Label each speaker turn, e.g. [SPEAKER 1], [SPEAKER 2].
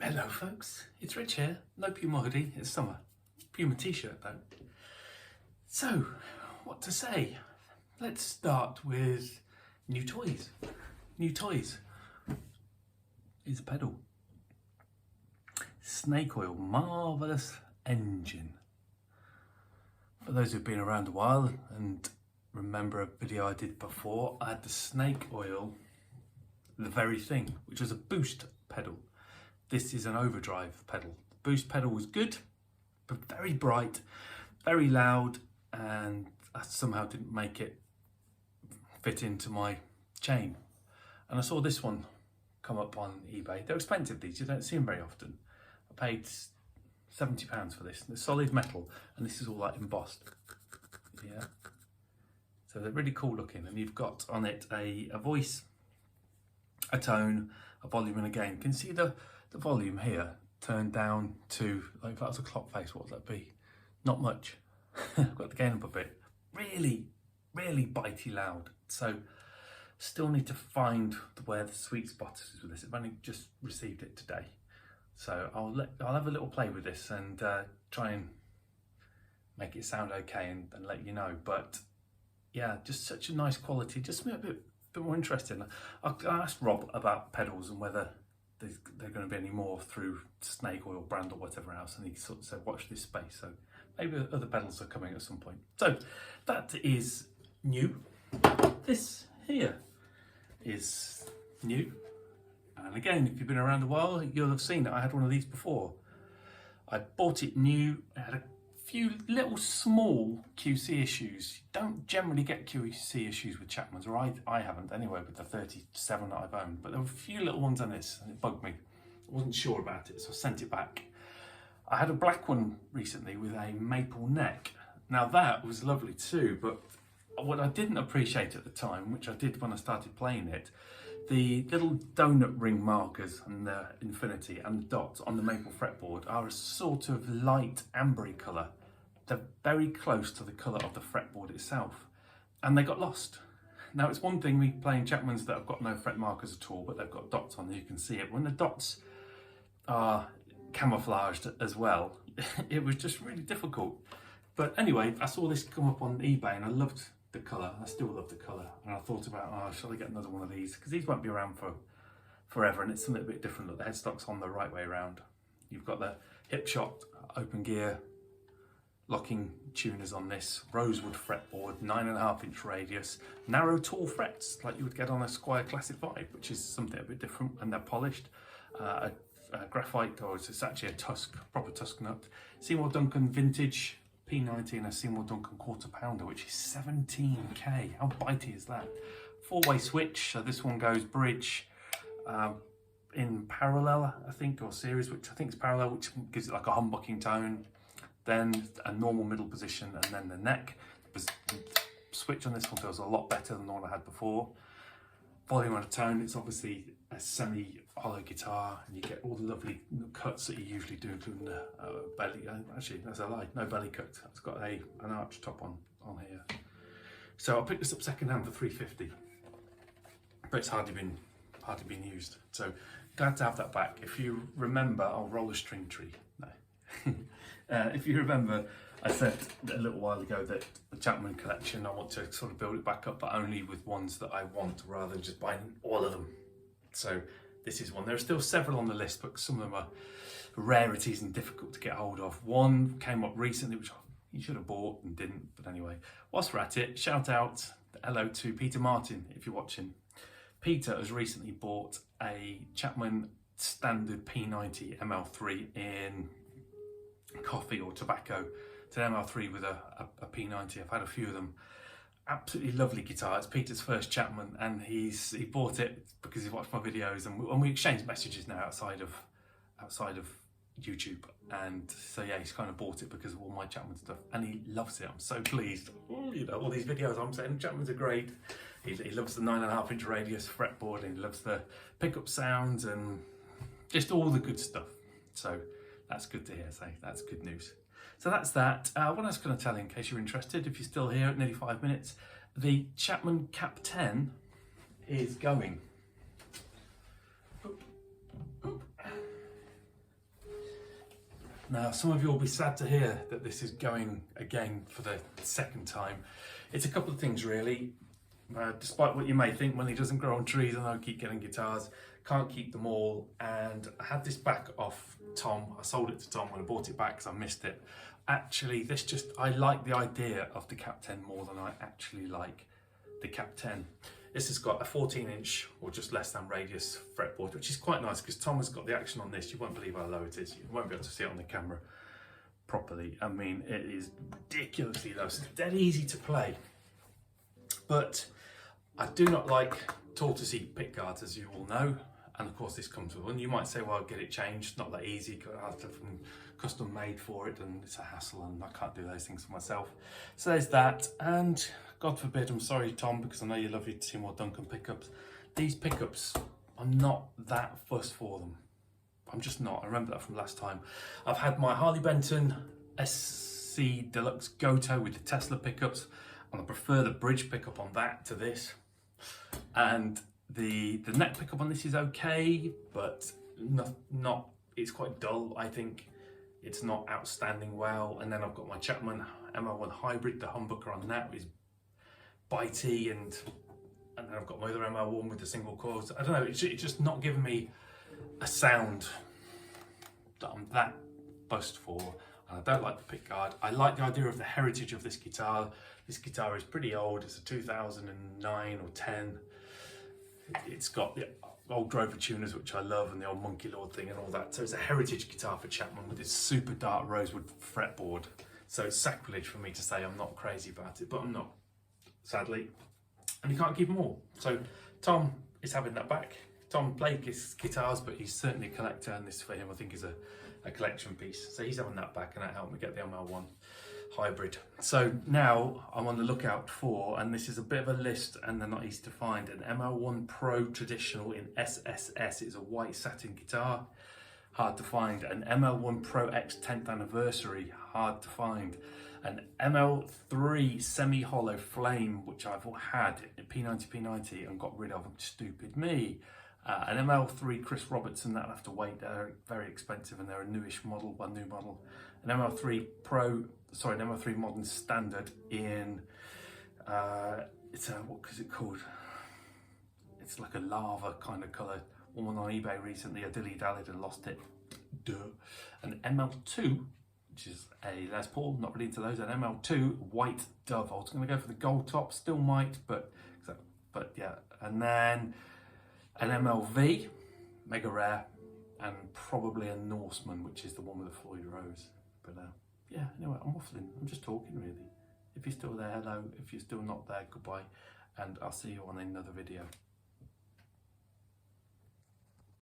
[SPEAKER 1] Hello folks, it's Rich here. No Puma hoodie, it's summer. Puma t-shirt though. So, what to say? Let's start with new toys. New toys is a pedal. Snake Oil Marvellous Engine. For those who've been around a while and remember a video I did before, I had the Snake Oil, the very thing, which was a boost pedal. This is an overdrive pedal. The boost pedal was good, but very bright, very loud, and I somehow didn't make it fit into my chain. And I saw this one come up on eBay. They're expensive, these, you don't see them very often. I paid £70 for this. They're solid metal, and this is all like embossed. Yeah. So they're really cool looking, and you've got on it a voice, a tone, a volume, and a gain. Can you see the volume here turned down to, like if that was a clock face, what would that be? Not much. I've got the gain up a bit. Really, really bitey loud. So still need to find where the sweet spot is with this. I've only just received it today. So I'll have a little play with this and try and make it sound okay and let you know. But yeah, just such a nice quality, just a bit more interesting. I asked Rob about pedals and whether they're going to be any more through Snake Oil brand or whatever else, and he sort of said watch this space, so maybe other pedals are coming at some point. So that is new. This here is new, and again, if you've been around a while, you'll have seen that I had one of these before. I bought it new. It had a few little small QC issues. You don't generally get QC issues with Chapman's, or I haven't anyway with the 37 that I've owned, but there were a few little ones on this and it bugged me. I wasn't sure about it, so I sent it back. I had a black one recently with a maple neck. Now that was lovely too, but what I didn't appreciate at the time, which I did when I started playing it, the little donut ring markers and the infinity and the dots on the maple fretboard are a sort of light ambery colour. They're very close to the colour of the fretboard itself, and they got lost. Now it's one thing me playing Chapman's that have got no fret markers at all, but they've got dots on there, you can see it. When the dots are camouflaged as well, it was just really difficult. But anyway, I saw this come up on eBay and I loved the colour. I still love the colour, and I thought about, oh, shall I get another one of these? Because these won't be around for forever, and it's something a bit different. Look, the headstock's on the right way around. You've got the hip shot, open gear, locking tuners on this, rosewood fretboard, 9.5-inch radius, narrow tall frets like you would get on a Squire Classic 5, which is something a bit different, and they're polished. A graphite, or it's actually a Tusk, proper Tusk nut. Seymour Duncan vintage P90 and a Seymour Duncan quarter pounder, which is 17k. How bitey is that? 4-way switch, so this one goes bridge in parallel, I think, or series, which I think is parallel, which gives it like a humbucking tone. Then a normal middle position, and then the neck. The switch on this one feels a lot better than the one I had before. Volume and a tone, it's obviously a semi-hollow guitar, and you get all the lovely cuts that you usually do, including the belly. Actually, that's a lie, no belly cut. It's got an arch top on here. So I picked this up second hand for $3.50, but it's hardly been used. So glad to have that back. If you remember, I'll roll a string tree. No. If you remember, I said a little while ago that the Chapman collection, I want to sort of build it back up, but only with ones that I want, rather than just buying all of them. So this is one. There are still several on the list, but some of them are rarities and difficult to get hold of. One came up recently, which you should have bought and didn't, but anyway. Whilst we're at it, shout out, hello to Peter Martin, if you're watching. Peter has recently bought a Chapman standard P90 ML3 in coffee or tobacco. It's an ML3 with a P90. I've had a few of them. Absolutely lovely guitar. It's Peter's first Chapman, and he bought it because he watched my videos, and we exchange messages now outside of YouTube. And so yeah, he's kind of bought it because of all my Chapman stuff, and he loves it. I'm so pleased. Ooh, you know, all these videos I'm saying Chapman's are great. He loves the 9.5-inch radius fretboard, and he loves the pickup sounds and just all the good stuff. So that's good to hear. So that's good news. So that's that. What I was going to tell you, in case you're interested, if you're still here at nearly 5 minutes, the Chapman Cap 10 is going Now, some of you will be sad to hear that this is going again for the second time. It's a couple of things really. Despite what you may think, money doesn't grow on trees, and I keep getting guitars, can't keep them all. And I had this back off Tom. I sold it to Tom when I bought it back because I missed it. Actually, I like the idea of the Cap 10 more than I actually like the Cap 10. This has got a 14-inch or just less than radius fretboard, which is quite nice because Tom has got the action on this. You won't believe how low it is. You won't be able to see it on the camera properly. I mean, it is ridiculously low. It's dead easy to play. But I do not like tortoisey pick guards, as you all know. And of course this comes with one. You might say, well, I'll get it changed. Not that easy, because I have to have them custom made for it and it's a hassle and I can't do those things for myself. So there's that. And God forbid, I'm sorry Tom, because I know you love your Seymour Duncan pickups. These pickups, I'm not that fussed for them. I'm just not. I remember that from last time. I've had my Harley Benton SC Deluxe Goto with the Tesla pickups, and I prefer the bridge pickup on that to this. And the neck pickup on this is okay, but not it's quite dull, I think. It's not outstanding well. And then I've got my Chapman ML1 Hybrid. The humbucker on that is bitey, and then I've got my other ML1 with the single coils. I don't know, it's just not giving me a sound that I'm that buzzed for. And I don't like the pick guard. I like the idea of the heritage of this guitar. This guitar is pretty old. It's a 2009 or 10. It's got the old Drover tuners, which I love, and the old Monkey Lord thing and all that. So it's a heritage guitar for Chapman with this super dark rosewood fretboard. So it's sacrilege for me to say I'm not crazy about it, but I'm not, sadly. And you can't keep them all. So Tom is having that back. Tom played his guitars, but he's certainly a collector, and this for him I think is a collection piece. So he's having that back, and that helped me get the ML1 Hybrid. So now I'm on the lookout for, and this is a bit of a list and they're not easy to find, an ML1 Pro Traditional in SSS. It's a white satin guitar, hard to find. An ML1 Pro X 10th anniversary, hard to find. An ML3 semi-hollow flame, which I've had P90 and got rid of, stupid me. An ML3 Chris Robertson, that'll have to wait, they're very expensive and they're a newish model, a new model. An ML3 an ML3 Modern Standard in, it's a, what is it called? It's like a lava kind of colour. One on eBay recently, I dilly-dallied and lost it. Duh. An ML2, which is a Les Paul, not really into those. An ML2 White Dove. I was going to go for the gold top, still might, but yeah. And then an MLV, mega rare, and probably a Norseman, which is the one with the Floyd Rose. But yeah, anyway, I'm waffling. I'm just talking really. If you're still there, hello. If you're still not there, goodbye. And I'll see you on another video.